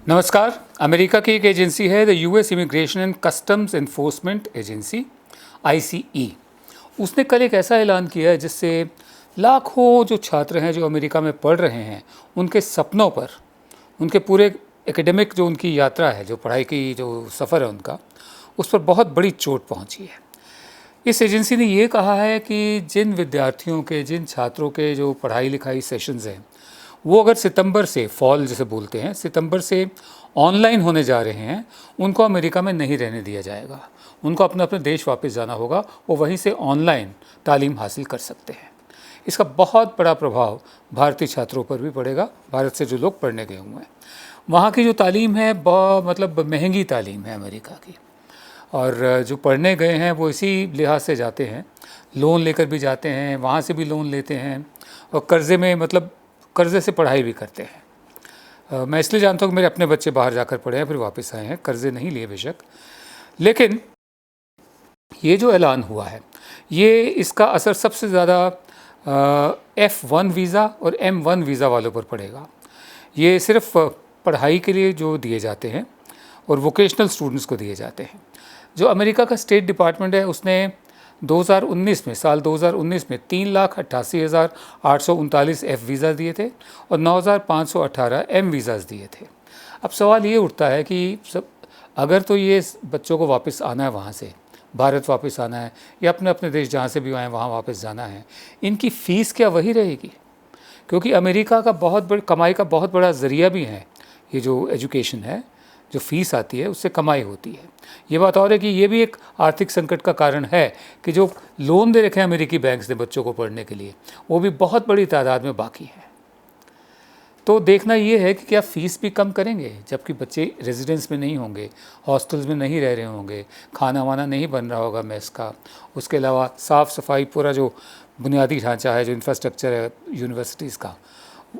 नमस्कार। अमेरिका की एक एजेंसी है the US immigration and customs enforcement agency ICE. उसने कल एक ऐसा ऐलान किया है जिससे लाखों जो छात्र हैं जो अमेरिका में पढ़ रहे हैं उनके सपनों पर, उनके पूरे एकेडमिक जो उनकी यात्रा है, जो पढ़ाई की जो सफ़र है उनका, उस पर बहुत बड़ी चोट पहुंची है। इस एजेंसी ने ये कहा है कि जिन विद्यार्थियों के, जिन छात्रों के जो पढ़ाई लिखाई सेशंस हैं वो अगर सितंबर से, फॉल जैसे बोलते हैं, सितंबर से ऑनलाइन होने जा रहे हैं, उनको अमेरिका में नहीं रहने दिया जाएगा। उनको अपने अपने देश वापस जाना होगा, वो वहीं से ऑनलाइन तालीम हासिल कर सकते हैं। इसका बहुत बड़ा प्रभाव भारतीय छात्रों पर भी पड़ेगा, भारत से जो लोग पढ़ने गए हुए हैं। वहाँ की जो तालीम है मतलब महंगी तालीम है अमेरिका की, और जो पढ़ने गए हैं वो इसी लिहाज से जाते हैं, लोन लेकर भी जाते हैं, वहाँ से भी लोन लेते हैं और कर्ज़े में, मतलब कर्ज़े से पढ़ाई भी करते हैं। मैं इसलिए जानता हूँ कि मेरे अपने बच्चे बाहर जाकर पढ़े हैं, फिर वापस आए हैं, कर्ज़े नहीं लिए बेशक। लेकिन ये जो ऐलान हुआ है, ये इसका असर सबसे ज़्यादा F1 वीज़ा और M1 वीज़ा वालों पर पड़ेगा। ये सिर्फ पढ़ाई के लिए जो दिए जाते हैं और वोकेशनल स्टूडेंट्स को दिए जाते हैं। जो अमेरिका का स्टेट डिपार्टमेंट है उसने 2019 में, साल 2019 में 3,88,839 F वीज़ा दिए थे और 9,518 M वीज़ाज़ दिए थे। अब सवाल ये उठता है कि अगर तो ये बच्चों को वापस आना है, वहाँ से भारत वापस आना है या अपने अपने देश जहाँ से भी आए वहाँ वापस जाना है, इनकी फ़ीस क्या वही रहेगी? क्योंकि अमेरिका का बहुत बड़ी कमाई का बहुत बड़ा ज़रिया भी है ये जो एजुकेशन है, जो फ़ीस आती है उससे कमाई होती है। ये बात और है कि ये भी एक आर्थिक संकट का कारण है कि जो लोन दे रखे हैं अमेरिकी बैंक्स ने बच्चों को पढ़ने के लिए, वो भी बहुत बड़ी तादाद में बाकी है। तो देखना ये है कि क्या फ़ीस भी कम करेंगे, जबकि बच्चे रेजिडेंस में नहीं होंगे, हॉस्टल्स में नहीं रह रहे होंगे, खाना वाना नहीं बन रहा होगा मेस का, उसके अलावा साफ़ सफाई, पूरा जो बुनियादी ढांचा है, जो इंफ्रास्ट्रक्चर है यूनिवर्सिटीज़ का,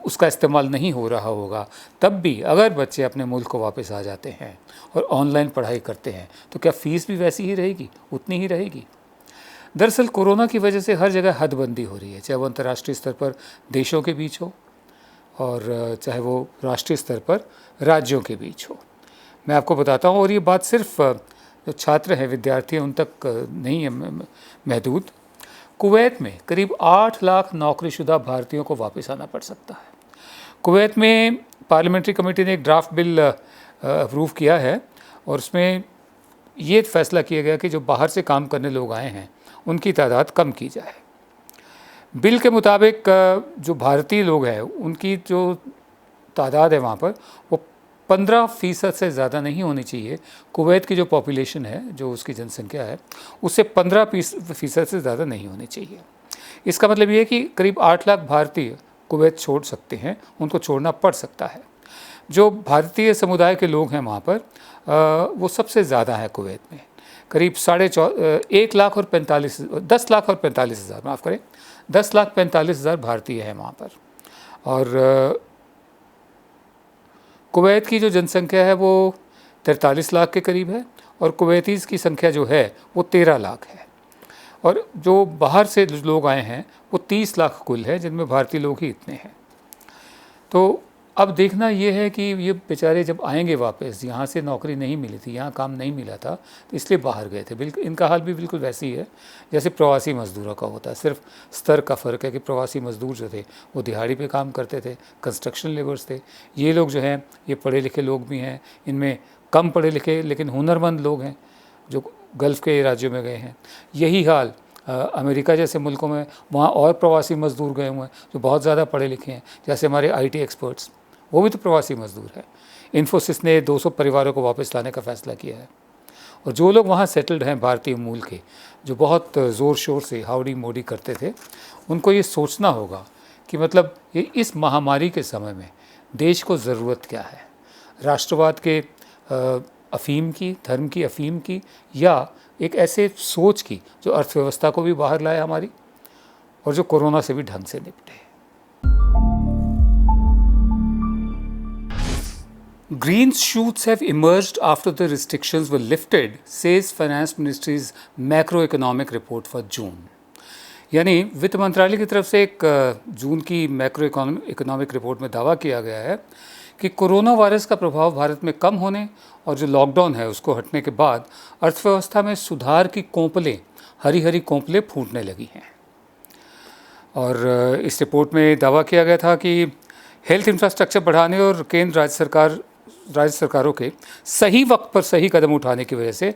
उसका इस्तेमाल नहीं हो रहा होगा। तब भी अगर बच्चे अपने मुल्क को वापस आ जाते हैं और ऑनलाइन पढ़ाई करते हैं तो क्या फ़ीस भी वैसी ही रहेगी, उतनी ही रहेगी? दरअसल कोरोना की वजह से हर जगह हदबंदी हो रही है, चाहे वो अंतर्राष्ट्रीय स्तर पर देशों के बीच हो और चाहे वो राष्ट्रीय स्तर पर राज्यों के बीच हो। मैं आपको बताता हूँ, और ये बात सिर्फ जो छात्र हैं, विद्यार्थी हैं, उन तक नहीं है महदूद। कुवैत में करीब 8 लाख नौकरीशुदा भारतीयों को वापस आना पड़ सकता है। कुवैत में पार्लियामेंट्री कमेटी ने एक ड्राफ्ट बिल अप्रूव किया है और उसमें ये फैसला किया गया कि जो बाहर से काम करने लोग आए हैं उनकी तादाद कम की जाए। बिल के मुताबिक जो भारतीय लोग हैं उनकी जो तादाद है वहाँ पर वो 15% से ज़्यादा नहीं होनी चाहिए। कुवैत की जो पॉपुलेशन है, जो उसकी जनसंख्या है, उससे 15% से ज़्यादा नहीं होनी चाहिए। इसका मतलब ये है कि करीब 8 लाख भारतीय कुवैत छोड़ सकते हैं, उनको छोड़ना पड़ सकता है। जो भारतीय समुदाय के लोग हैं वहाँ पर वो सबसे ज़्यादा है कुवैत में, करीब 10 लाख और 45 हज़ार, माफ़ करें, 10,45,000 भारतीय हैं वहाँ पर। और कुवैत की जो जनसंख्या है वो 43 लाख के करीब है और कुवैतीज़ की संख्या जो है वो 13 लाख है। और जो बाहर से लोग आए हैं वो 30 लाख कुल है, जिनमें भारतीय लोग ही इतने हैं। तो अब देखना ये है कि ये बेचारे जब आएंगे वापस, यहाँ से नौकरी नहीं मिली थी, यहाँ काम नहीं मिला था, तो इसलिए बाहर गए थे। बिल्कुल इनका हाल भी बिल्कुल वैसे ही है जैसे प्रवासी मज़दूरों का होता है। सिर्फ स्तर का फ़र्क है कि प्रवासी मज़दूर जो थे वो दिहाड़ी पे काम करते थे, कंस्ट्रक्शन लेबर्स थे। ये लोग जो हैं ये पढ़े लिखे लोग भी हैं, इनमें कम पढ़े लिखे लेकिन हुनरमंद लोग हैं जो गल्फ़ के राज्यों में गए हैं। यही हाल अमेरिका जैसे मुल्कों में, वहाँ और प्रवासी मज़दूर गए हुए हैं जो बहुत ज़्यादा पढ़े लिखे हैं, जैसे हमारे IT एक्सपर्ट्स, वो भी तो प्रवासी मज़दूर है। इन्फोसिस ने 200 परिवारों को वापस लाने का फ़ैसला किया है। और जो लोग वहाँ सेटल्ड हैं भारतीय मूल के, जो बहुत ज़ोर शोर से हाउडी मोडी करते थे, उनको ये सोचना होगा कि मतलब ये इस महामारी के समय में देश को ज़रूरत क्या है, राष्ट्रवाद के अफ़ीम की, धर्म की अफ़ीम की, या एक ऐसे सोच की जो अर्थव्यवस्था को भी बाहर लाए हमारी और जो कोरोना से भी ढंग से निपटे। Green shoots have emerged after the restrictions were lifted, says Finance Ministry's macroeconomic report for June. यानी वित्त मंत्रालय की तरफ से एक जून की मैक्रो इकोनॉमिक रिपोर्ट में दावा किया गया है कि कोरोना वायरस का प्रभाव भारत में कम होने और जो लॉकडाउन है उसको हटने के बाद अर्थव्यवस्था में सुधार की कोंपलें, हरी हरी कोंपलें फूटने लगी हैं। और इस रिपोर्ट में दावा किया गया था कि हेल्थ इंफ्रास्ट्रक्चर बढ़ाने और केंद्र राज्य सरकारों के सही वक्त पर सही कदम उठाने की वजह से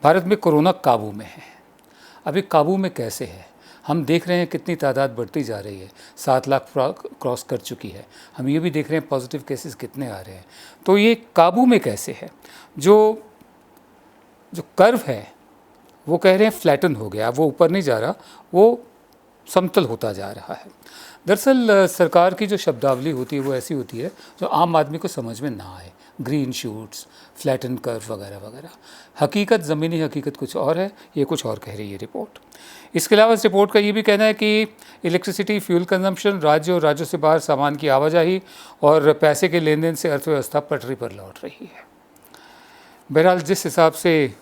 भारत में कोरोना काबू में है। अभी काबू में कैसे है? हम देख रहे हैं कितनी तादाद बढ़ती जा रही है, 7 लाख क्रॉस कर चुकी है। हम ये भी देख रहे हैं पॉजिटिव केसेस कितने आ रहे हैं। तो ये काबू में कैसे है? जो कर्व है वो कह रहे हैं फ्लैटन हो गया, वो ऊपर नहीं जा रहा, वो समतल होता जा रहा है। दरअसल सरकार की जो शब्दावली होती है वो ऐसी होती है जो आम आदमी को समझ में ना आए, ग्रीन शूट्स, फ्लैटन कर्व वगैरह वगैरह। हकीकत, ज़मीनी हकीकत कुछ और है, ये कुछ और कह रही है रिपोर्ट। इसके अलावा इस रिपोर्ट का ये भी कहना है कि इलेक्ट्रिसिटी, फ्यूल कंजम्पशन, राज्य और राज्यों से बाहर सामान की आवाजाही और पैसे के लेन देन से अर्थव्यवस्था पटरी पर लौट रही है। बहरहाल जिस हिसाब से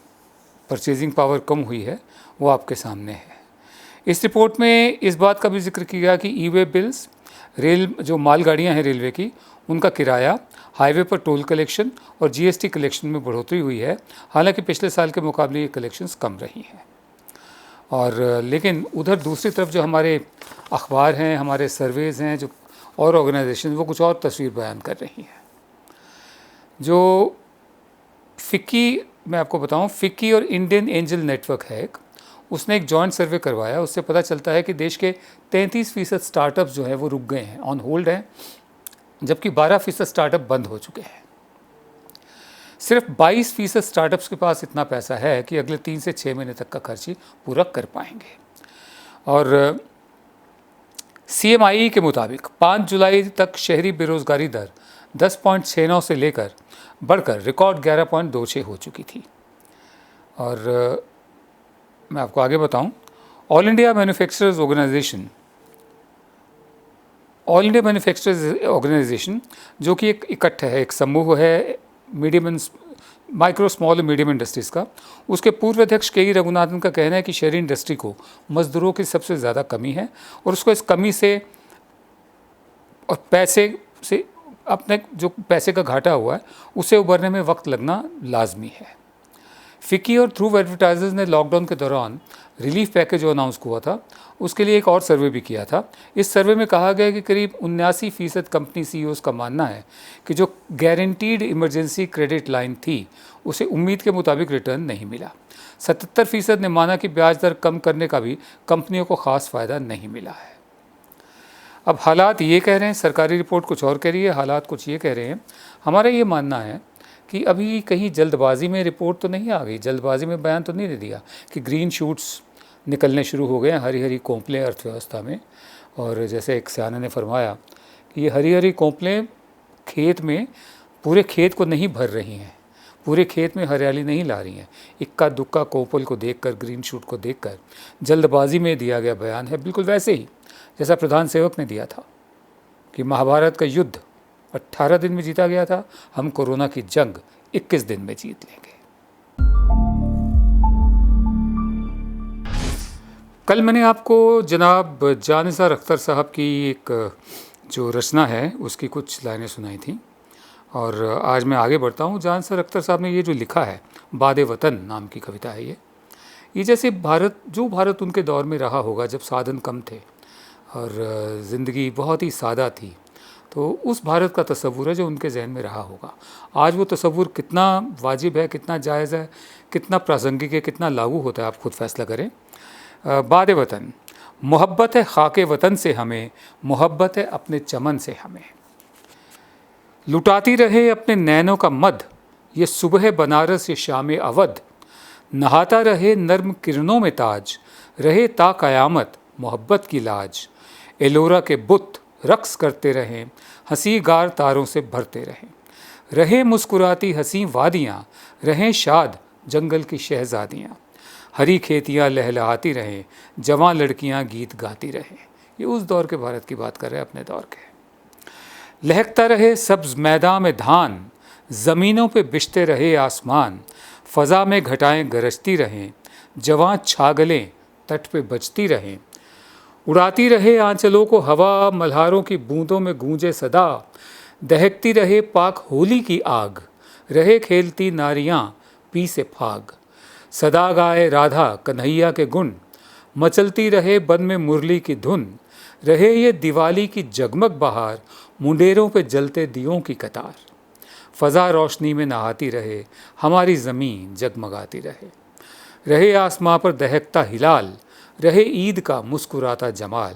परचेजिंग पावर कम हुई है वो आपके सामने है। इस रिपोर्ट में इस बात का भी जिक्र किया गया कि ई वे बिल्स, जो मालगाड़ियाँ हैं रेलवे की, उनका किराया, हाईवे पर टोल कलेक्शन और जीएसटी कलेक्शन में बढ़ोतरी हुई है। हालांकि पिछले साल के मुकाबले ये कलेक्शंस कम रही हैं। और लेकिन उधर दूसरी तरफ जो हमारे अखबार हैं, हमारे सर्वेज़ हैं, जो और ऑर्गेनाइजेशन, वो कुछ और तस्वीर बयान कर रही हैं। जो फिक्की, मैं आपको बताऊं, फिक्की और इंडियन एंजल नेटवर्क है एक, उसने एक जॉइंट सर्वे करवाया। उससे पता चलता है कि देश के 33% स्टार्टअप्स जो हैं वो रुक गए हैं, ऑन होल्ड हैं, जबकि 12% स्टार्टअप बंद हो चुके हैं। सिर्फ 22% स्टार्टअप्स के पास इतना पैसा है कि अगले 3 से 6 महीने तक का खर्च ही पूरा कर पाएंगे। और CMI के मुताबिक 5 जुलाई तक शहरी बेरोजगारी दर 10.69 से लेकर बढ़कर रिकॉर्ड 11.26 हो चुकी थी। और मैं आपको आगे बताऊं, ऑल इंडिया मैन्युफैक्चरर्स ऑर्गेनाइजेशन जो कि एक इकट्ठा है, एक समूह है माइक्रो, स्मॉल और मीडियम इंडस्ट्रीज़ का, उसके पूर्व अध्यक्ष के रघुनाथन का कहना है कि शहरी इंडस्ट्री को मजदूरों की सबसे ज़्यादा कमी है और उसको इस कमी से और पैसे से, अपने जो पैसे का घाटा हुआ है उसे उभरने में वक्त लगना लाजमी है। फिक्की और ध्रुव एडवर्टाइजर्स ने लॉकडाउन के दौरान रिलीफ पैकेज जो अनाउंस हुआ था उसके लिए एक और सर्वे भी किया था। इस सर्वे में कहा गया कि करीब 79% कंपनी CEOs का मानना है कि जो गारंटीड इमरजेंसी क्रेडिट लाइन थी उसे उम्मीद के मुताबिक रिटर्न नहीं मिला। 77% ने माना कि ब्याज दर कम करने का भी कंपनियों को ख़ास फ़ायदा नहीं मिला है। अब हालात ये कह रहे हैं, सरकारी रिपोर्ट कुछ और कह रही है, हालात कुछ ये कह रहे हैं। हमारा ये मानना है कि अभी कहीं जल्दबाजी में रिपोर्ट तो नहीं आ गई, जल्दबाजी में बयान तो नहीं दे दिया कि ग्रीन शूट्स निकलने शुरू हो गए हैं, हरी हरी कोंपलें अर्थव्यवस्था में। और जैसे एक सियाने ने फरमाया कि ये हरी हरी कोंपलें खेत में, पूरे खेत को नहीं भर रही हैं, पूरे खेत में हरियाली नहीं ला रही हैं। इक्का दुक्का कोंपल को देखकर, ग्रीन शूट को देखकर जल्दबाजी में दिया गया बयान है, बिल्कुल वैसे ही जैसा प्रधान सेवक ने दिया था कि महाभारत का युद्ध 18 दिन में जीता गया था, हम कोरोना की जंग 21 दिन में जीत लेंगे। कल मैंने आपको जनाब जानिसार अख्तर साहब की एक जो रचना है उसकी कुछ लाइनें सुनाई थी और आज मैं आगे बढ़ता हूँ। जानिसार अख्तर साहब ने ये जो लिखा है, बादे वतन नाम की कविता है ये जैसे भारत उनके दौर में रहा होगा जब साधन कम थे और ज़िंदगी बहुत ही सादा थी, तो उस भारत का तसव्वुर है जो उनके जहन में रहा होगा। आज वो तसव्वुर कितना वाजिब है, कितना जायज़ है, कितना प्रासंगिक है, कितना लागू होता है, आप खुद फैसला करें। बादे वतन, मोहब्बत है खाके वतन से हमें, मोहब्बत है अपने चमन से हमें। लुटाती रहे अपने नैनों का मद, ये सुबह बनारस ये शाम अवध। नहाता रहे नर्म किरणों में ताज, रहे ता क़यामत मोहब्बत की लाज। एलोरा के बुत रक्स करते रहें, हंसी गार तारों से भरते रहें मुस्कुराती हंसी वादियाँ, रहें शाद जंगल की शहजादियाँ। हरी खेतियाँ लहलहाती रहें, जवां लड़कियाँ गीत गाती रहें। ये उस दौर के भारत की बात कर रहे हैं, अपने दौर के। लहकता रहे सब्ज मैदान में धान, ज़मीनों पे बिछते रहे आसमान। फ़ज़ा में घटाएं गरजती रहें, जवां छागलें तट पे बजती रहें। उड़ाती रहे आंचलों को हवा, मल्हारों की बूंदों में गूंजे सदा। दहकती रहे पाक होली की आग, रहे खेलती नारियां पी से फाग। सदा गाए राधा कन्हैया के गुण, मचलती रहे बन में मुरली की धुन। रहे ये दिवाली की जगमग बहार, मुंडेरों पे जलते दियों की कतार। फ़ज़ा रोशनी में नहाती रहे, हमारी ज़मीन जगमगाती रहे। रहे आसमां पर दहकता हिलाल, रहे ईद का मुस्कुराता जमाल।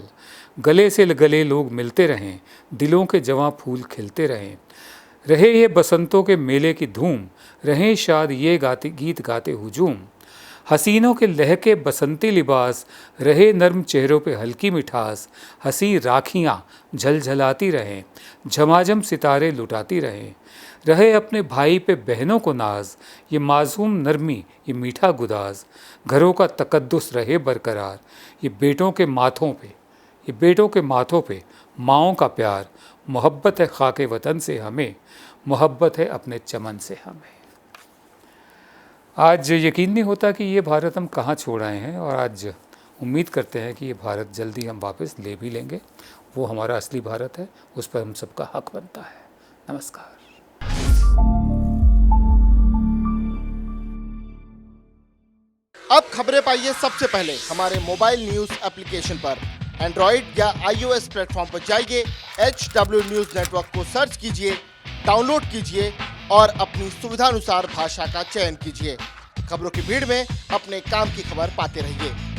गले से गले लोग मिलते रहें, दिलों के जवां फूल खिलते रहें। रहे ये बसंतों के मेले की धूम, रहें शाद ये गीत गाते हुजूम। हसीनों के लहके बसंती लिबास, रहे नर्म चेहरों पे हल्की मिठास। हंसी राखियाँ झलझलाती रहें, झमाझम सितारे लुटाती रहें। रहे अपने भाई पे बहनों को नाज, ये मासूम नरमी ये मीठा गुदाज। घरों का तकद्दुस रहे बरकरार, ये बेटों के माथों पे माँओं का प्यार। मोहब्बत है खाके वतन से हमें, मोहब्बत है अपने चमन से हमें। आज यकीन नहीं होता कि ये भारत हम कहाँ छोड़ आए हैं, और आज उम्मीद करते हैं कि ये भारत जल्दी हम वापस ले भी लेंगे। वो हमारा असली भारत है, उस पर हम सबका हक बनता है। नमस्कार। अब खबरें पाइए सबसे पहले हमारे मोबाइल न्यूज एप्लीकेशन पर। एंड्रॉइड या iOS प्लेटफॉर्म पर जाइए, HW न्यूज नेटवर्क को सर्च कीजिए, डाउनलोड कीजिए और अपनी सुविधानुसार भाषा का चयन कीजिए। खबरों की भीड़ में अपने काम की खबर पाते रहिए।